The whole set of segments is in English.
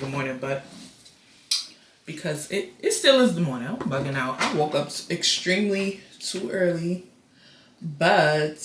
good morning, but because it still is the morning, I'm bugging out. I woke up extremely too early, but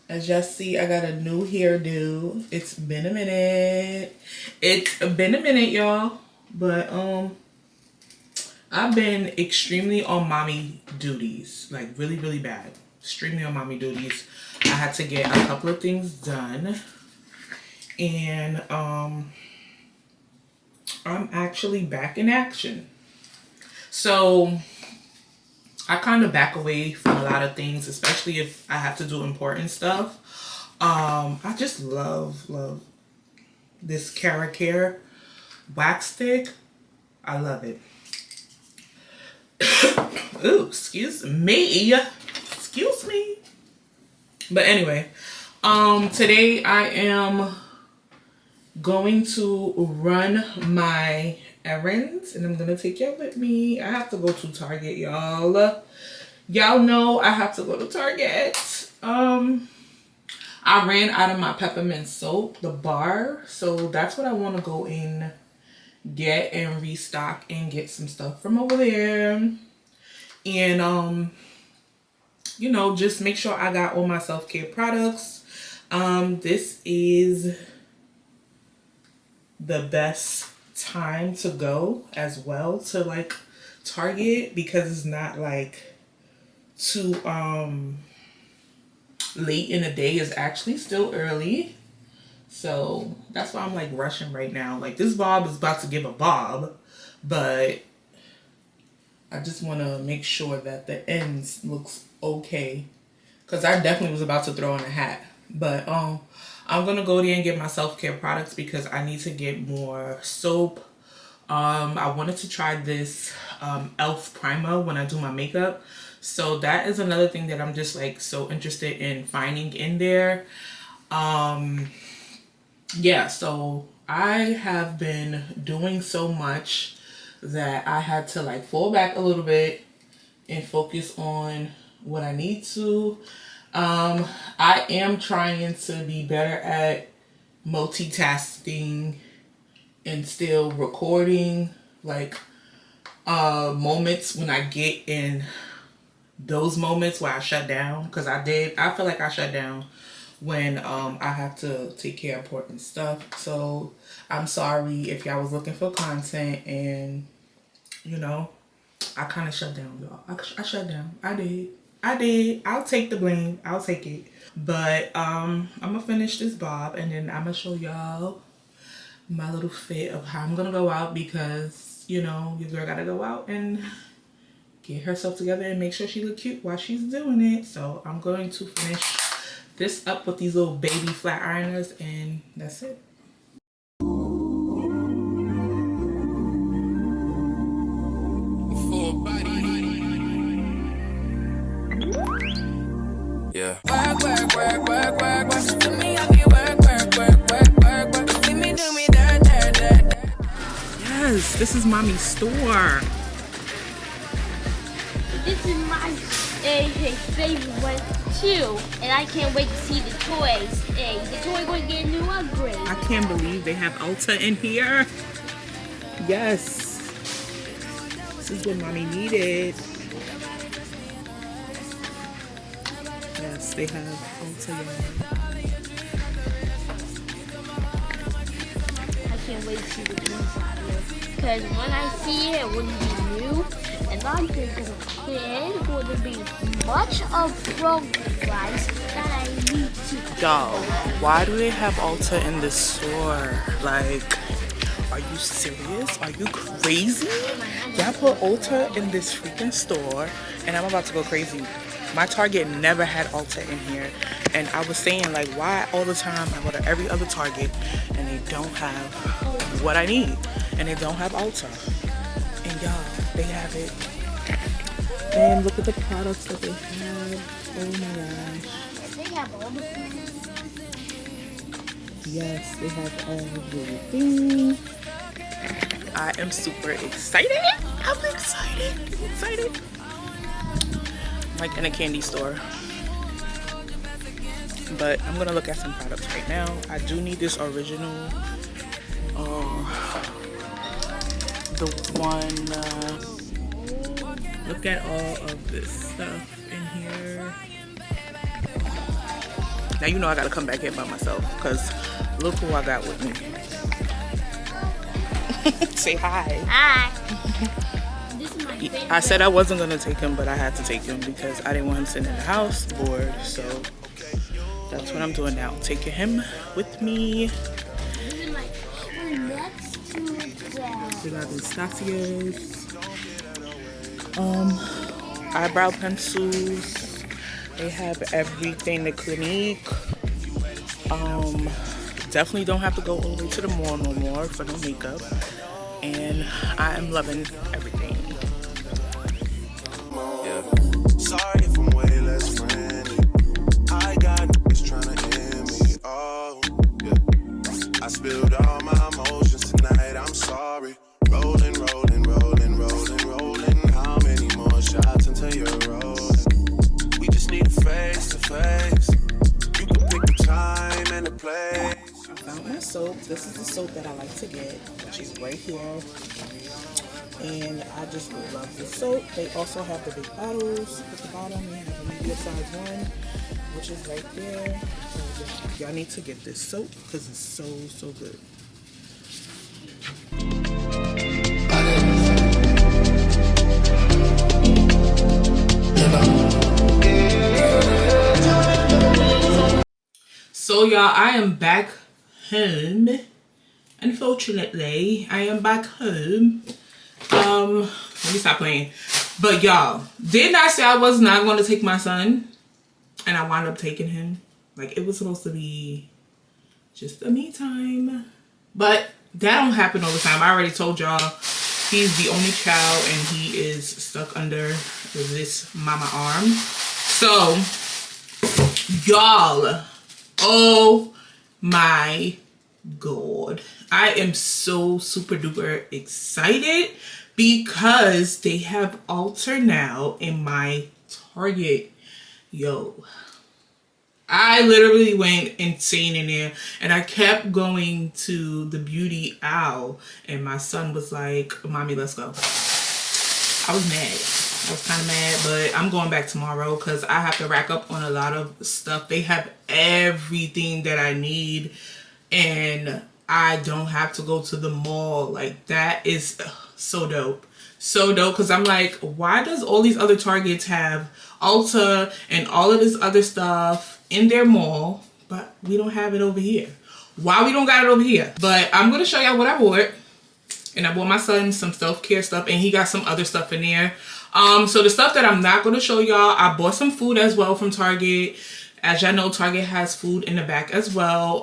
as y'all see, I got a new hairdo. It's been a minute. It's been a minute, y'all. But I've been extremely on mommy duties, like really, really bad. Extremely on mommy duties. I had to get a couple of things done, and I'm actually back in action. So I kind of back away from a lot of things, especially if I have to do important stuff. I just love this KOKO wax stick. I love it. Ooh, excuse me. Excuse me. But anyway, today I am going to run my errands, and I'm gonna take y'all with me. I have to go to Target, y'all. Y'all know I have to go to Target. I ran out of my peppermint soap, the bar, so that's what I want to go in, get and restock and get some stuff from over there. And you know, just make sure I got all my self-care products. This is the best time to go as well to like Target, because it's not like too late in the day. It's actually still early, so that's why I'm like rushing right now. Like, this bob is about to give a bob, but I just want to make sure that the ends looks okay, because I definitely was about to throw in a hat. But I'm gonna go there and get my self-care products because I need to get more soap. I wanted to try this elf primer when I do my makeup, so that is another thing that I'm just like so interested in finding in there. Yeah, so I have been doing so much that I had to like fall back a little bit and focus on what I need to. I am trying to be better at multitasking and still recording like moments when I get in those moments where I shut down, because I feel like I shut down when I have to take care of important stuff. So I'm sorry if y'all was looking for content and, you know, I kind of shut down, y'all. I shut down. I did. I'll take the blame. I'll take it. But I'm gonna finish this bob, and then I'm gonna show y'all my little fit of how I'm gonna go out, because, you know, your girl gotta go out and get herself together and make sure she look cute while she's doing it. So I'm going to finish this up with these little baby flat ironers, and that's it. Yeah. Yes, this is mommy's store. This is my favorite one too, and I can't wait to see the toys. Hey, the toy going to get a new upgrade. I can't believe they have Ulta in here. Yes, this is what mommy needed. Yes, they have Ulta. I can't wait to see the inside here, because when I see it, it wouldn't be new, and I'm thinking it's going to be much of progress that I need to. Y'all, why do they have Ulta in this store? Like, are you serious? Are you crazy? Y'all put Ulta in this freaking store, and I'm about to go crazy. My Target never had Ulta in here, and I was saying, like, why all the time I go to every other Target and they don't have what I need, and they don't have Ulta. And y'all, they have it. And look at the products that they have. Oh my gosh. They have all the Yes, they have everything. I am super excited. I'm excited. Like in a candy store. But I'm gonna look at some products right now. I do need this original The one, look at all of this stuff in here. Now you know I gotta come back here by myself because look who I got with me. Say hi. Hi. This is my favorite. I said I wasn't gonna take him, but I had to take him because I didn't want him sitting in the house bored. So that's what I'm doing now, taking him with me. This is my next to the. We got these Stasios, eyebrow pencils. They have everything. The Clinique. Definitely don't have to go all the way to the mall no more for no makeup. And I am loving everything. Yeah. Sorry if I'm way less friendly. I got niggas trying to end me. Oh, yeah. I spilled all my emotions tonight. I'm sorry. Rolling, rolling, rolling, rolling, rolling. How many more shots until you're rolling? We just need a face to face. You can pick the time and the place. I found my soap. This is the soap that I like to get, which is right here. And I just love this soap. They also have the big bottles at the bottom. They have a medium size one, which is right there. So y'all need to get this soap because it's so, so good. So y'all, I am back home. Unfortunately, I am back home. Let me stop playing. But y'all, didn't I say I was not going to take my son? And I wound up taking him. Like, it was supposed to be just a me time. But that don't happen all the time. I already told y'all, he's the only child and he is stuck under this mama arm. So, y'all, oh my God. I am so super duper excited because they have Ulta now in my Target. Yo, I literally went insane in there and I kept going to the beauty aisle and my son was like, Mommy, let's go. I was mad. I was kind of mad, but I'm going back tomorrow because I have to rack up on a lot of stuff. They have everything that I need and I don't have to go to the mall. Like, that is so dope. So dope, because I'm like, why does all these other Targets have Ulta and all of this other stuff in their mall, but we don't have it over here? Why we don't got it over here? But I'm going to show y'all what I bought. And I bought my son some self-care stuff, and he got some other stuff in there. So the stuff that I'm not going to show y'all, I bought some food as well from Target. As y'all know, Target has food in the back as well,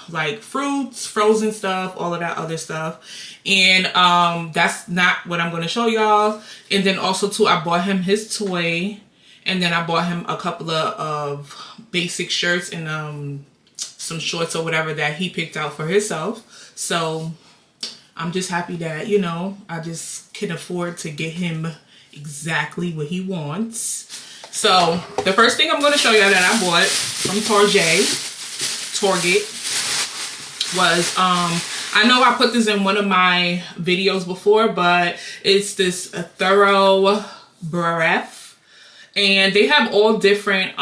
like fruits, frozen stuff, all of that other stuff. And that's not what I'm going to show y'all. And then also too, I bought him his toy, and then I bought him a couple of basic shirts and some shorts or whatever that he picked out for himself. So I'm just happy that, you know, I just can afford to get him exactly what he wants. So the first thing I'm going to show you that I bought from Target was, I know I put this in one of my videos before, but it's this Thorough Breath, and they have all different,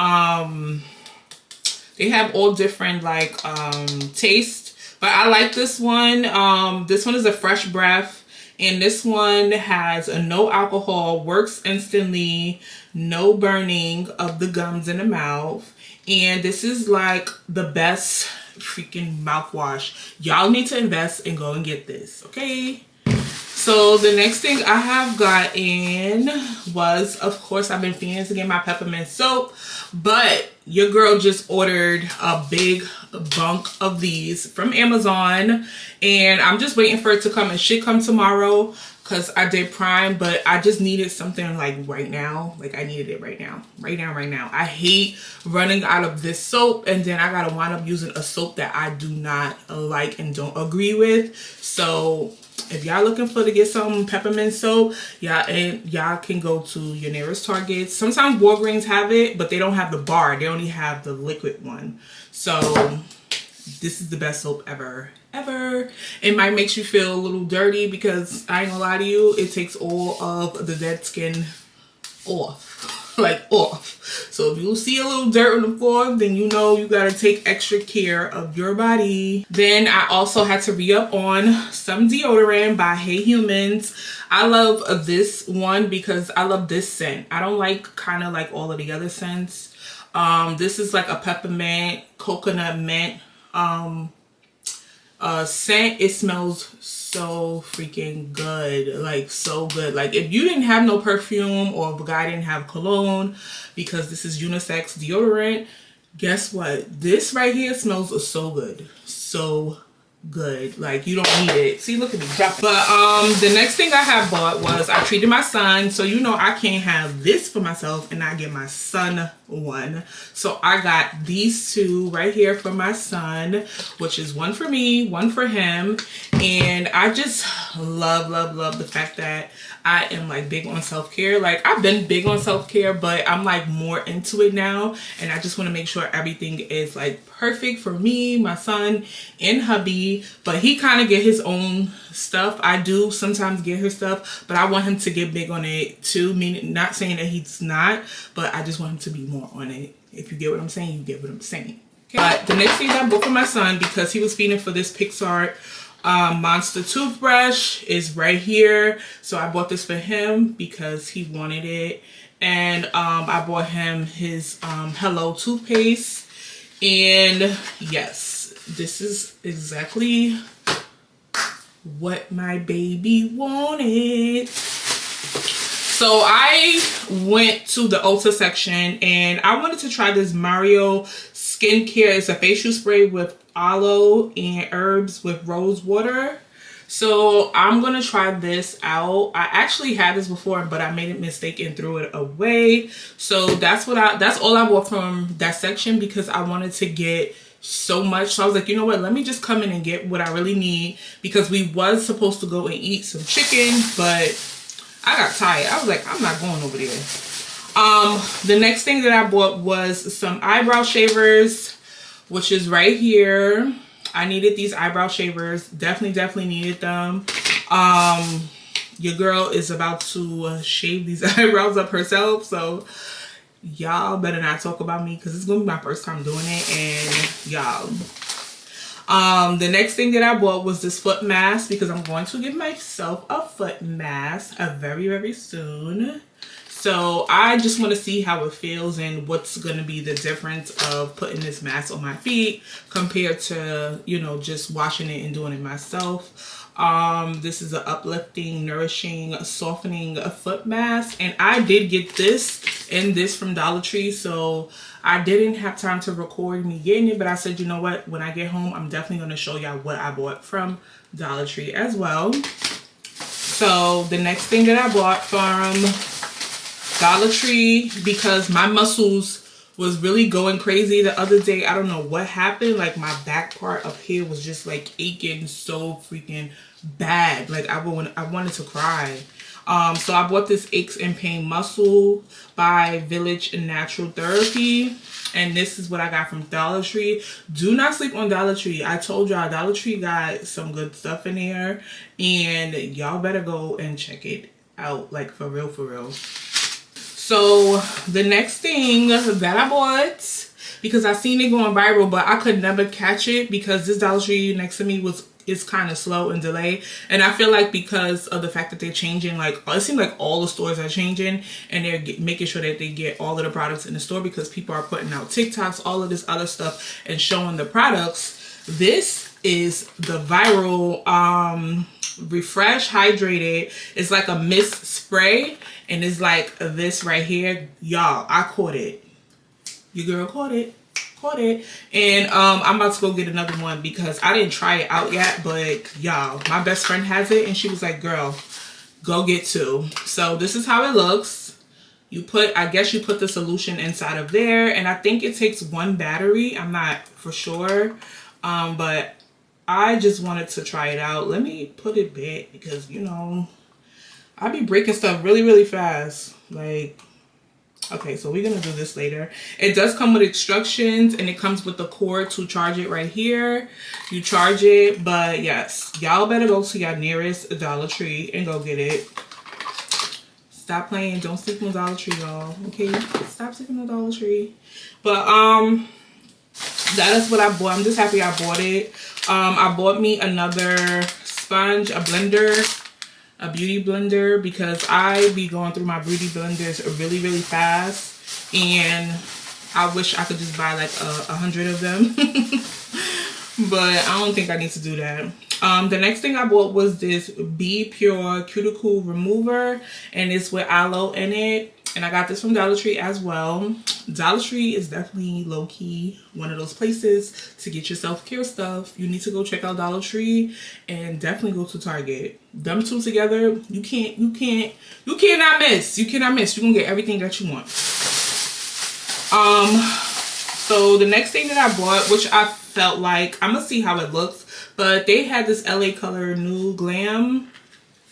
like, taste, but I like this one. This one is a fresh breath. And this one has a no alcohol, works instantly, no burning of the gums in the mouth. And this is like the best freaking mouthwash. Y'all need to invest and go and get this, okay? So the next thing I have got in was, of course, I've been fiending to get my peppermint soap, but your girl just ordered a big bunk of these from Amazon, and I'm just waiting for it to come. It should come tomorrow because I did Prime, but I just needed something like right now. Like, I needed it right now. Right now. I hate running out of this soap and then I gotta wind up using a soap that I do not like and don't agree with. So if y'all looking for to get some peppermint soap, y'all can go to your nearest Target. Sometimes Walgreens have it, but they don't have the bar. They only have the liquid one. So this is the best soap ever. ever. It might make you feel a little dirty because I ain't gonna lie to you, it takes all of the dead skin off, like off. So if you see a little dirt on the floor, then you know you gotta take extra care of your body. Then I also had to re-up on some deodorant by Hey Humans. I love this one because I love this scent. I don't like kind of like all of the other scents. This is like a peppermint, coconut mint scent. It smells so freaking good, like so good. Like if you didn't have no perfume or if a guy didn't have cologne, because this is unisex deodorant, guess what, this right here smells so good, so good. Like you don't need it. See, look at me drop it. But the next thing I have bought was, I treated my son, so you know I can't have this for myself and not get my son one. So I got these two right here for my son, which is one for me, one for him. And I just love the fact that I am like big on self-care. Like I've been big on self-care, but I'm like more into it now, and I just want to make sure everything is like perfect for me, my son, and hubby. But he kind of get his own stuff. I do sometimes get his stuff, but I want him to get big on it too. Meaning, not saying that he's not, but I just want him to be more on it. If you get what I'm saying, you get what I'm saying. Okay. But the next thing I bought for my son, because he was feeding for this Pixar monster toothbrush, is right here. So I bought this for him because he wanted it. And I bought him his Hello toothpaste. And yes, this is exactly what my baby wanted. So I went to the Ulta section and I wanted to try this Mario skincare. It's a facial spray with aloe and herbs with rose water. So I'm gonna try this out. I actually had this before, but I made a mistake and threw it away. So that's all I bought from that section, because I wanted to get so much. So I was like, you know what, let me just come in and get what I really need, because we was supposed to go and eat some chicken, but I got tired. I was like, I'm not going over there. The next thing that I bought was some eyebrow shavers, which is right here. I needed these eyebrow shavers. Definitely needed them. Your girl is about to shave these eyebrows up herself, so y'all better not talk about me, because it's gonna be my first time doing it. And y'all, the next thing that I bought was this foot mask, because I'm going to give myself a foot mask very soon. So I just want to see how it feels and what's going to be the difference of putting this mask on my feet compared to, you know, just washing it and doing it myself. This is an uplifting, nourishing, softening foot mask. And I did get this and this from Dollar Tree. So I didn't have time to record me getting it. But I said, you know what? When I get home, I'm definitely going to show y'all what I bought from Dollar Tree as well. So the next thing that I bought from Dollar Tree, because my muscles was really going crazy the other day. I don't know what happened. Like my back part up here was just like aching so freaking bad. Like I wanted to cry. So I bought this Aches and Pain Muscle by Village Natural Therapy. And this is what I got from Dollar Tree. Do not sleep on Dollar Tree. I told y'all Dollar Tree got some good stuff in there. And y'all better go and check it out. Like for real. So the next thing that I bought, because I seen it going viral, but I could never catch it because this Dollar Tree next to me is kind of slow and delayed. And I feel like because of the fact that they're changing, like it seems like all the stores are changing and they're making sure that they get all of the products in the store, because people are putting out TikToks, all of this other stuff, and showing the products. This is the viral Refresh Hydrated. It's like a mist spray, and it's like this right here. Y'all, I caught it. Your girl caught it. And I'm about to go get another one because I didn't try it out yet, but y'all, my best friend has it and she was like, girl, go get two. So this is how it looks. I guess you put the solution inside of there, and I think it takes one battery. I'm not for sure, but I just wanted to try it out. Let me put it back because, you know, I be breaking stuff really fast. Like, Okay, so we're gonna do this later. It does come with instructions, and it comes with the cord to charge it right here. You charge it, but yes, y'all better go to your nearest Dollar Tree and go get it. Stop playing. Don't sleep on Dollar Tree, y'all. Okay, stop sleeping on Dollar Tree. But that is what I bought. I'm just happy I bought it. I bought me another sponge, a blender, a beauty blender, because I be going through my beauty blenders really, really fast, and I wish I could just buy like 100 of them. But I don't think I need to do that. The next thing I bought was this Be Pure Cuticle Remover, and it's with aloe in it. And I got this from Dollar Tree as well. Dollar Tree is definitely low-key one of those places to get your self-care stuff. You need to go check out Dollar Tree, and definitely go to Target. Them two together, you cannot miss. You cannot miss. You're gonna get everything that you want. So the next thing that I bought, which I felt like, I'm gonna see how it looks, but they had this LA Color New Glam.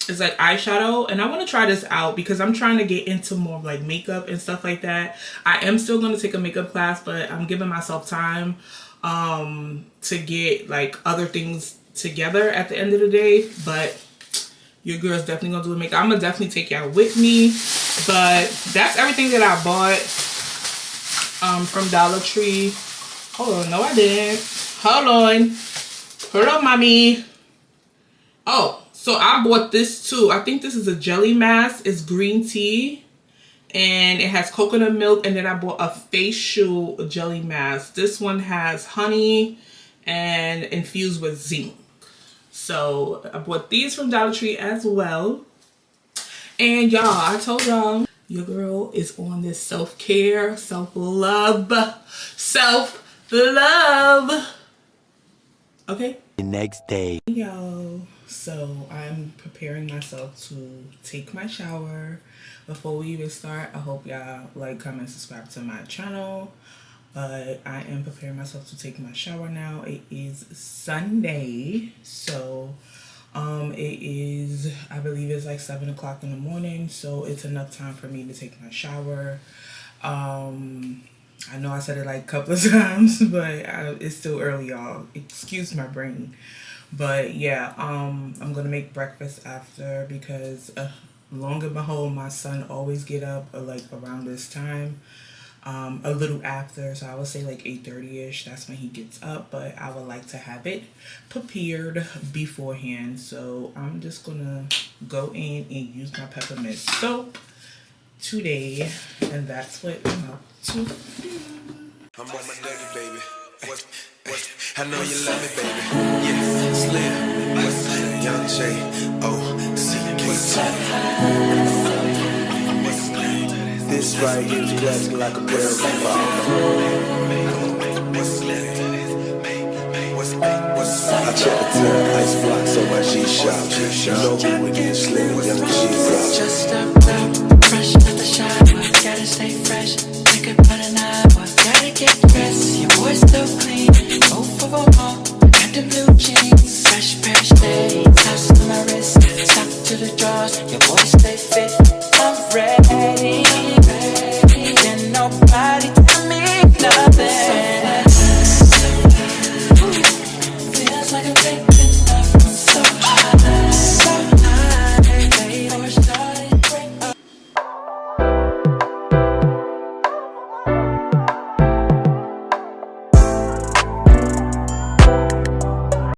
It's like eyeshadow, and I want to try this out because I'm trying to get into more of like makeup and stuff like that. I am still going to take a makeup class, but I'm giving myself time to get like other things together at the end of the day. But your girl's definitely gonna do the makeup. I'm gonna definitely take y'all with me. But that's everything that I bought from Dollar Tree. Hold on, no I didn't. Hold on, mommy. Oh, so I bought this too. I think this is a jelly mask. It's green tea, and it has coconut milk. And then I bought a facial jelly mask. This one has honey and infused with zinc. So I bought these from Dollar Tree as well. And y'all, I told y'all, your girl is on this self-care, self-love. Okay? The next day. Yo, so I'm preparing myself to take my shower. Before we even start, I hope y'all like, comment, subscribe to my channel. But I am preparing myself to take my shower now. It is Sunday, so it is, I believe it's like 7 o'clock in the morning, so it's enough time for me to take my shower. I know I said it like a couple of times, but it's still early, y'all. Excuse my brain. But yeah, I'm gonna make breakfast after, because long and behold, my son always get up like around this time, a little after, so I would say like 8:30ish. That's when he gets up, but I would like to have it prepared beforehand. So I'm just gonna go in and use my peppermint soap today, and that's what I'm up to do. I'm on my dirty, baby. I know you love me, baby. Yeah, Slim, Young J, this right here is classic like a pair of I check the turn, ice blocks on my G-Shop. You know who it is, Slim, Young G's out. Just stepped up, fresh out the shop.